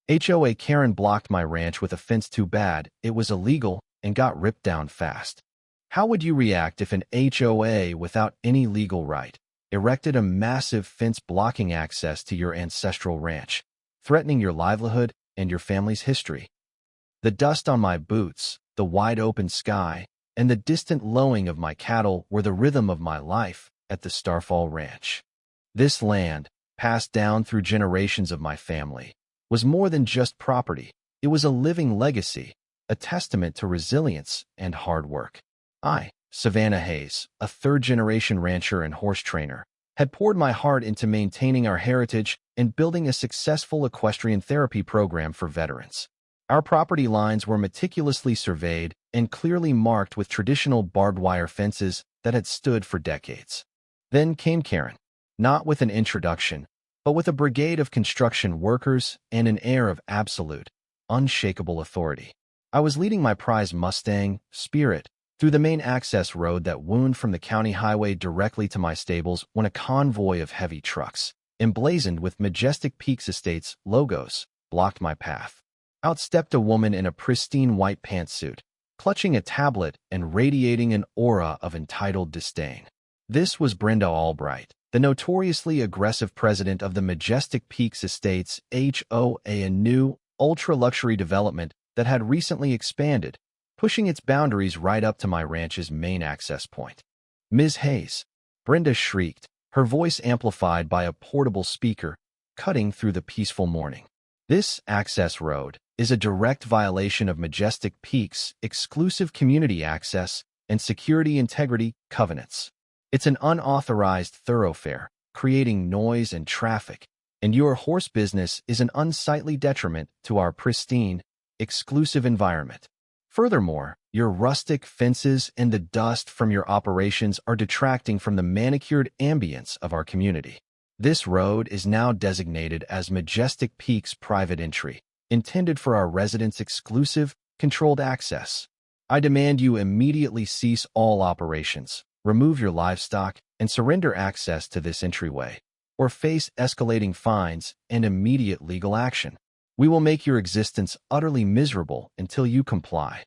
HOA Karen blocked my ranch with a fence too bad, it was illegal, and got ripped down fast. How would you react if an HOA without any legal right erected a massive fence blocking access to your ancestral ranch, threatening your livelihood and your family's history? The dust on my boots, the wide open sky, and the distant lowing of my cattle were the rhythm of my life at the Starfall Ranch. This land, passed down through generations of my family, was more than just property. It was a living legacy, a testament to resilience and hard work. I, Savannah Hayes, a third-generation rancher and horse trainer, had poured my heart into maintaining our heritage and building a successful equestrian therapy program for veterans. Our property lines were meticulously surveyed and clearly marked with traditional barbed wire fences that had stood for decades. Then came Karen, not with an introduction, but with a brigade of construction workers and an air of absolute, unshakable authority. I was leading my prized Mustang, Spirit, through the main access road that wound from the county highway directly to my stables when a convoy of heavy trucks, emblazoned with Majestic Peaks Estates logos, blocked my path. Out stepped a woman in a pristine white pantsuit, clutching a tablet and radiating an aura of entitled disdain. This was Brenda Albright, the notoriously aggressive president of the Majestic Peaks Estates HOA, a new, ultra-luxury development that had recently expanded, pushing its boundaries right up to my ranch's main access point. "Ms. Hayes," Brenda shrieked, her voice amplified by a portable speaker, cutting through the peaceful morning. "This access road is a direct violation of Majestic Peaks' exclusive community access and security integrity covenants. It's an unauthorized thoroughfare, creating noise and traffic, and your horse business is an unsightly detriment to our pristine, exclusive environment. Furthermore, your rustic fences and the dust from your operations are detracting from the manicured ambience of our community. This road is now designated as Majestic Peaks Private Entry, intended for our residents' exclusive, controlled access. I demand you immediately cease all operations, remove your livestock, and surrender access to this entryway, or face escalating fines and immediate legal action. We will make your existence utterly miserable until you comply."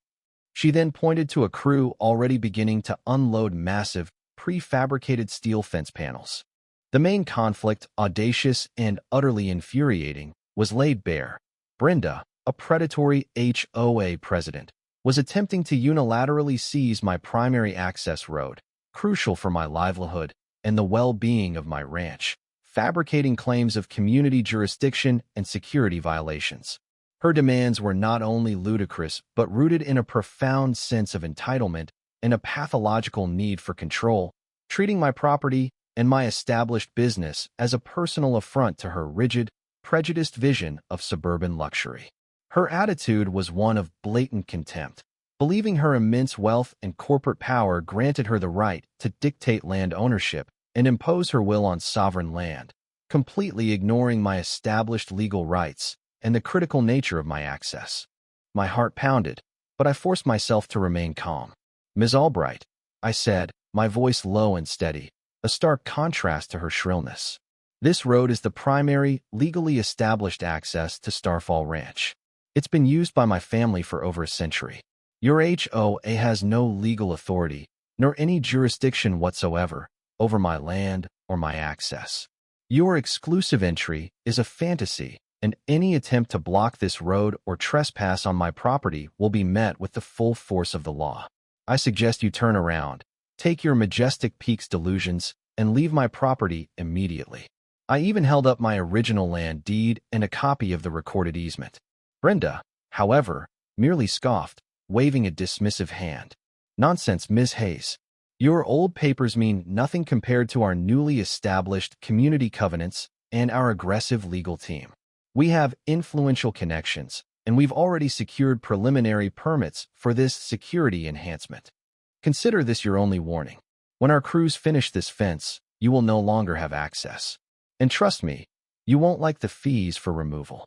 She then pointed to a crew already beginning to unload massive, prefabricated steel fence panels. The main conflict, audacious and utterly infuriating, was laid bare. Brenda, a predatory HOA president, was attempting to unilaterally seize my primary access road, crucial for my livelihood and the well-being of my ranch, fabricating claims of community jurisdiction and security violations. Her demands were not only ludicrous but rooted in a profound sense of entitlement and a pathological need for control, treating my property and my established business as a personal affront to her rigid, prejudiced vision of suburban luxury. Her attitude was one of blatant contempt, believing her immense wealth and corporate power granted her the right to dictate land ownership and impose her will on sovereign land, completely ignoring my established legal rights and the critical nature of my access. My heart pounded, but I forced myself to remain calm. "Ms. Albright," I said, my voice low and steady, a stark contrast to her shrillness. "This road is the primary, legally established access to Starfall Ranch. It's been used by my family for over a century. Your HOA has no legal authority, nor any jurisdiction whatsoever, over my land or my access. Your exclusive entry is a fantasy, and any attempt to block this road or trespass on my property will be met with the full force of the law. I suggest you turn around, take your Majestic Peaks delusions, and leave my property immediately." I even held up my original land deed and a copy of the recorded easement. Brenda, however, merely scoffed, waving a dismissive hand. "Nonsense, Ms. Hayes. Your old papers mean nothing compared to our newly established community covenants and our aggressive legal team. We have influential connections, and we've already secured preliminary permits for this security enhancement. Consider this your only warning. When our crews finish this fence, you will no longer have access. And trust me, you won't like the fees for removal."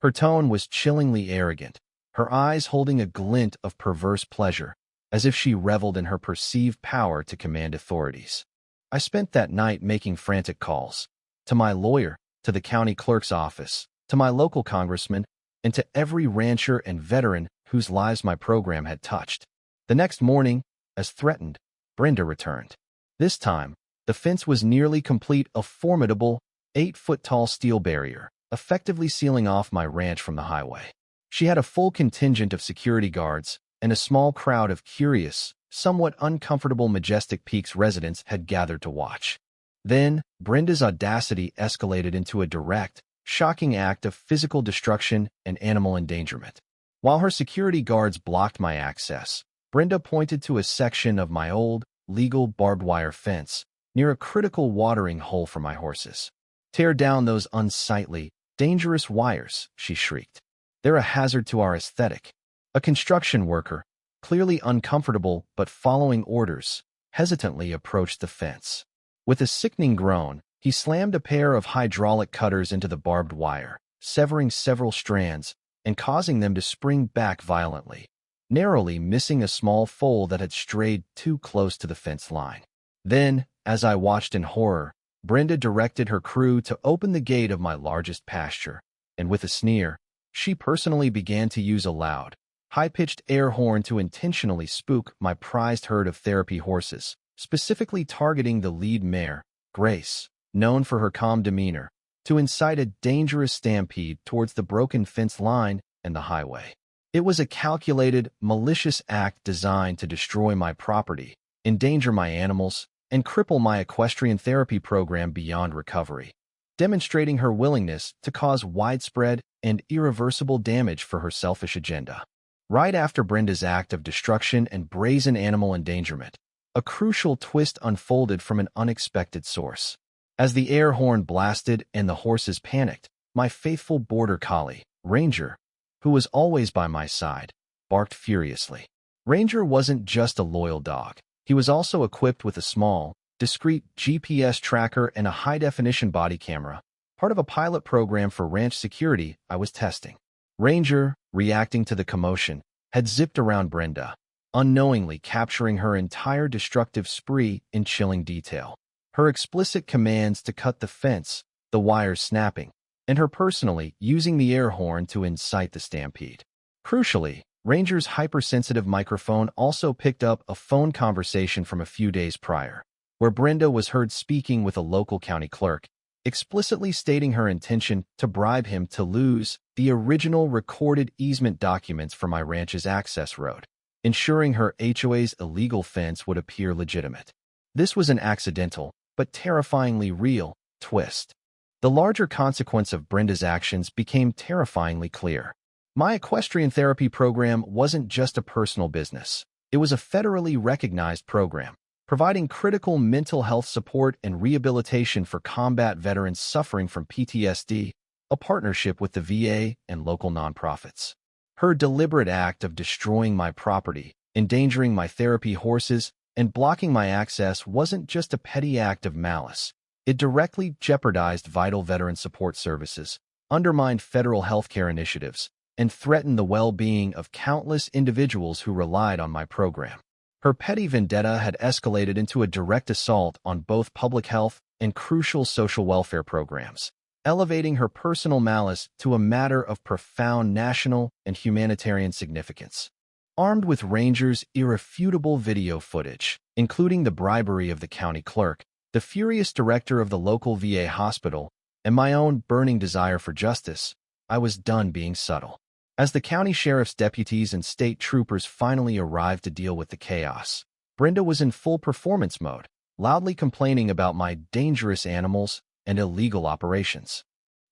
Her tone was chillingly arrogant, her eyes holding a glint of perverse pleasure, as if she reveled in her perceived power to command authorities. I spent that night making frantic calls, to my lawyer, to the county clerk's office, to my local congressman, and to every rancher and veteran whose lives my program had touched. The next morning, as threatened, Brenda returned. This time, the fence was nearly complete, a formidable 8-foot-tall steel barrier, effectively sealing off my ranch from the highway. She had a full contingent of security guards, and a small crowd of curious, somewhat uncomfortable Majestic Peaks residents had gathered to watch. Then, Brenda's audacity escalated into a direct, shocking act of physical destruction and animal endangerment. While her security guards blocked my access, Brenda pointed to a section of my old, legal barbed wire fence near a critical watering hole for my horses. "Tear down those unsightly, dangerous wires," she shrieked. "They're a hazard to our aesthetic." A construction worker, clearly uncomfortable but following orders, hesitantly approached the fence. With a sickening groan, he slammed a pair of hydraulic cutters into the barbed wire, severing several strands and causing them to spring back violently, narrowly missing a small foal that had strayed too close to the fence line. Then, as I watched in horror, Brenda directed her crew to open the gate of my largest pasture, and with a sneer, she personally began to use a loud, high-pitched air horn to intentionally spook my prized herd of therapy horses, specifically targeting the lead mare, Grace, known for her calm demeanor, to incite a dangerous stampede towards the broken fence line and the highway. It was a calculated, malicious act designed to destroy my property, endanger my animals, and cripple my equestrian therapy program beyond recovery, demonstrating her willingness to cause widespread and irreversible damage for her selfish agenda. Right after Brenda's act of destruction and brazen animal endangerment, a crucial twist unfolded from an unexpected source. As the air horn blasted and the horses panicked, my faithful border collie, Ranger, who was always by my side, barked furiously. Ranger wasn't just a loyal dog. He was also equipped with a small, discreet GPS tracker and a high-definition body camera, part of a pilot program for ranch security I was testing. Ranger, reacting to the commotion, had zipped around Brenda, unknowingly capturing her entire destructive spree in chilling detail. Her explicit commands to cut the fence, the wires snapping, and her personally using the air horn to incite the stampede. Crucially, Ranger's hypersensitive microphone also picked up a phone conversation from a few days prior, where Brenda was heard speaking with a local county clerk, explicitly stating her intention to bribe him to lose the original recorded easement documents for my ranch's access road, ensuring her HOA's illegal fence would appear legitimate. This was an accidental, but terrifyingly real, twist. The larger consequence of Brenda's actions became terrifyingly clear. My equestrian therapy program wasn't just a personal business. It was a federally recognized program, providing critical mental health support and rehabilitation for combat veterans suffering from PTSD, a partnership with the VA and local nonprofits. Her deliberate act of destroying my property, endangering my therapy horses, and blocking my access wasn't just a petty act of malice. It directly jeopardized vital veteran support services, undermined federal healthcare initiatives, and threatened the well-being of countless individuals who relied on my program. Her petty vendetta had escalated into a direct assault on both public health and crucial social welfare programs, elevating her personal malice to a matter of profound national and humanitarian significance. Armed with Ranger's irrefutable video footage, including the bribery of the county clerk, the furious director of the local VA hospital, and my own burning desire for justice, I was done being subtle. As the county sheriff's deputies and state troopers finally arrived to deal with the chaos, Brenda was in full performance mode, loudly complaining about my dangerous animals and illegal operations.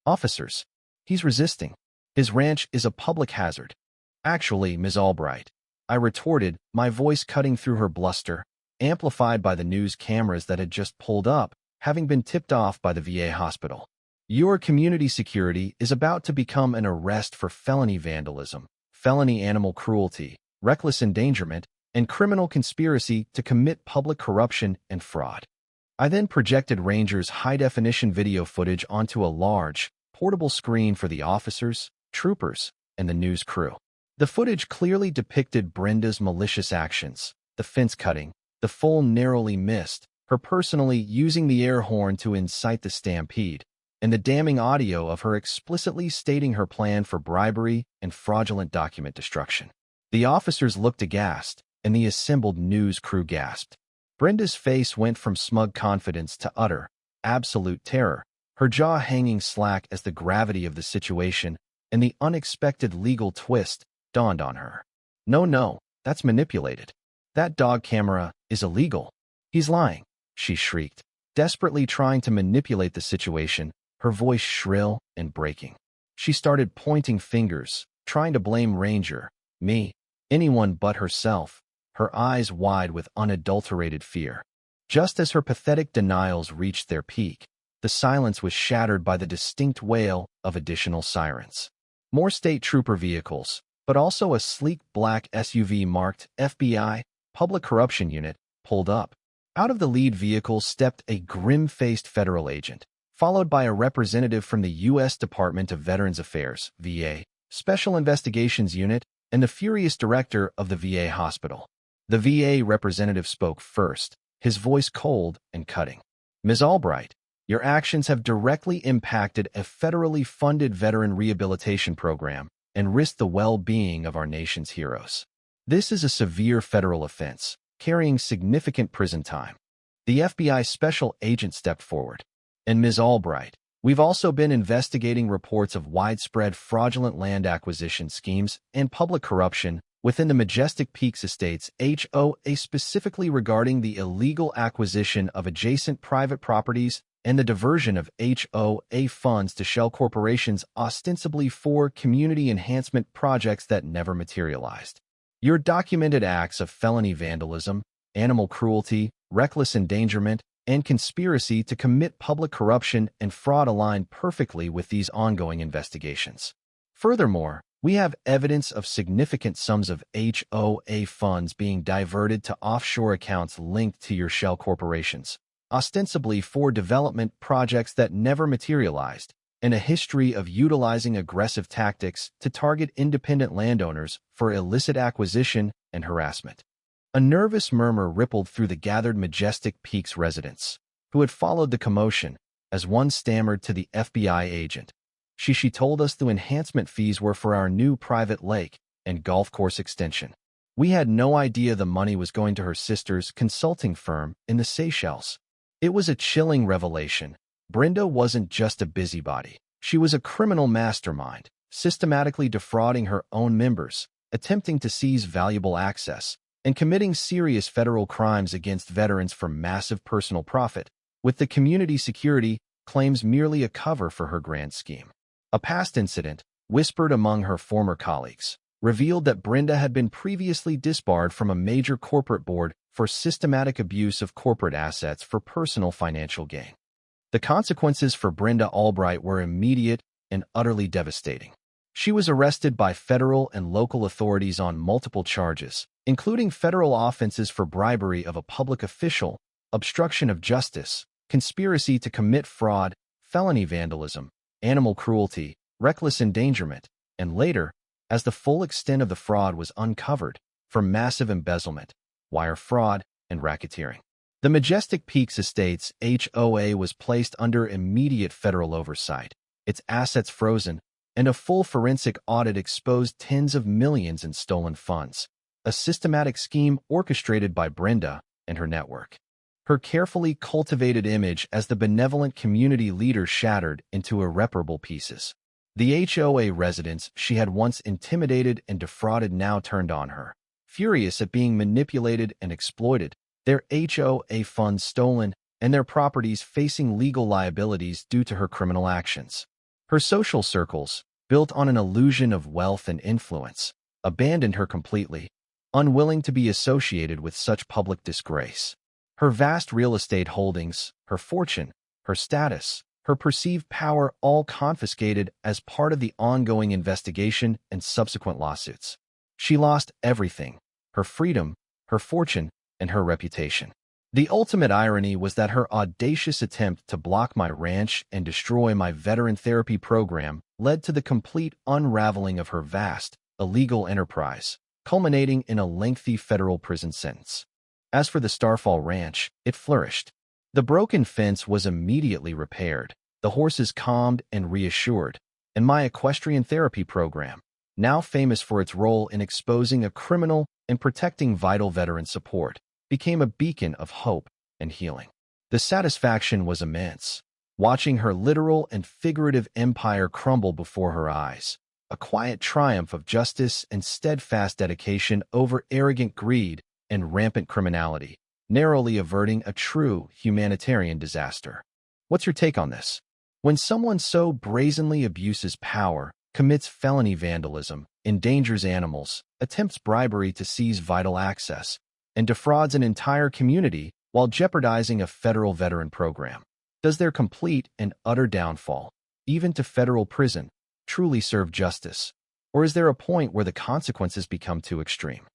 "Officers, he's resisting. His ranch is a public hazard." "Actually, Ms. Albright," I retorted, my voice cutting through her bluster, amplified by the news cameras that had just pulled up, having been tipped off by the VA hospital. "Your community security is about to become an arrest for felony vandalism, felony animal cruelty, reckless endangerment, and criminal conspiracy to commit public corruption and fraud." I then projected Ranger's high-definition video footage onto a large, portable screen for the officers, troopers, and the news crew. The footage clearly depicted Brenda's malicious actions, the fence cutting, the foal narrowly missed, her personally using the air horn to incite the stampede, and the damning audio of her explicitly stating her plan for bribery and fraudulent document destruction. The officers looked aghast, and the assembled news crew gasped. Brenda's face went from smug confidence to utter, absolute terror, her jaw hanging slack as the gravity of the situation and the unexpected legal twist dawned on her. No, that's manipulated. That dog camera is illegal. He's lying, she shrieked, desperately trying to manipulate the situation, her voice shrill and breaking. She started pointing fingers, trying to blame Ranger, me, anyone but herself, her eyes wide with unadulterated fear. Just as her pathetic denials reached their peak, the silence was shattered by the distinct wail of additional sirens. More state trooper vehicles, but also a sleek black SUV marked FBI, Public Corruption Unit, pulled up. Out of the lead vehicle stepped a grim-faced federal agent, followed by a representative from the U.S. Department of Veterans Affairs, VA, Special Investigations Unit, and the furious director of the VA hospital. The VA representative spoke first, his voice cold and cutting. Ms. Albright, your actions have directly impacted a federally funded veteran rehabilitation program and risked the well-being of our nation's heroes. This is a severe federal offense, carrying significant prison time. The FBI special agent stepped forward. And Ms. Albright, we've also been investigating reports of widespread fraudulent land acquisition schemes and public corruption within the Majestic Peaks Estates HOA, specifically regarding the illegal acquisition of adjacent private properties and the diversion of HOA funds to shell corporations ostensibly for community enhancement projects that never materialized. Your documented acts of felony vandalism, animal cruelty, reckless endangerment, and conspiracy to commit public corruption and fraud align perfectly with these ongoing investigations. Furthermore, we have evidence of significant sums of HOA funds being diverted to offshore accounts linked to your shell corporations, ostensibly for development projects that never materialized, and a history of utilizing aggressive tactics to target independent landowners for illicit acquisition and harassment. A nervous murmur rippled through the gathered Majestic Peaks residents, who had followed the commotion, as one stammered to the FBI agent. She told us the enhancement fees were for our new private lake and golf course extension. We had no idea the money was going to her sister's consulting firm in the Seychelles. It was a chilling revelation. Brenda wasn't just a busybody. She was a criminal mastermind, systematically defrauding her own members, attempting to seize valuable access, and committing serious federal crimes against veterans for massive personal profit, with the community security claims merely a cover for her grand scheme. A past incident, whispered among her former colleagues, revealed that Brenda had been previously disbarred from a major corporate board for systematic abuse of corporate assets for personal financial gain. The consequences for Brenda Albright were immediate and utterly devastating. She was arrested by federal and local authorities on multiple charges, including federal offenses for bribery of a public official, obstruction of justice, conspiracy to commit fraud, felony vandalism, animal cruelty, reckless endangerment, and later, as the full extent of the fraud was uncovered, for massive embezzlement, wire fraud, and racketeering. The Majestic Peaks Estates HOA was placed under immediate federal oversight, its assets frozen, and a full forensic audit exposed tens of millions in stolen funds, a systematic scheme orchestrated by Brenda and her network. Her carefully cultivated image as the benevolent community leader shattered into irreparable pieces. The HOA residents she had once intimidated and defrauded now turned on her, furious at being manipulated and exploited, their HOA funds stolen, and their properties facing legal liabilities due to her criminal actions. Her social circles, built on an illusion of wealth and influence, abandoned her completely, unwilling to be associated with such public disgrace. Her vast real estate holdings, her fortune, her status, her perceived power all confiscated as part of the ongoing investigation and subsequent lawsuits. She lost everything, her freedom, her fortune, and her reputation. The ultimate irony was that her audacious attempt to block my ranch and destroy my veteran therapy program led to the complete unraveling of her vast, illegal enterprise, culminating in a lengthy federal prison sentence. As for the Starfall Ranch, it flourished. The broken fence was immediately repaired, the horses calmed and reassured, and my equestrian therapy program, now famous for its role in exposing a criminal and protecting vital veteran support, became a beacon of hope and healing. The satisfaction was immense, watching her literal and figurative empire crumble before her eyes, a quiet triumph of justice and steadfast dedication over arrogant greed and rampant criminality, narrowly averting a true humanitarian disaster. What's your take on this? When someone so brazenly abuses power, commits felony vandalism, endangers animals, attempts bribery to seize vital access, and defrauds an entire community while jeopardizing a federal veteran program, does their complete and utter downfall, even to federal prison, truly serve justice? Or is there a point where the consequences become too extreme?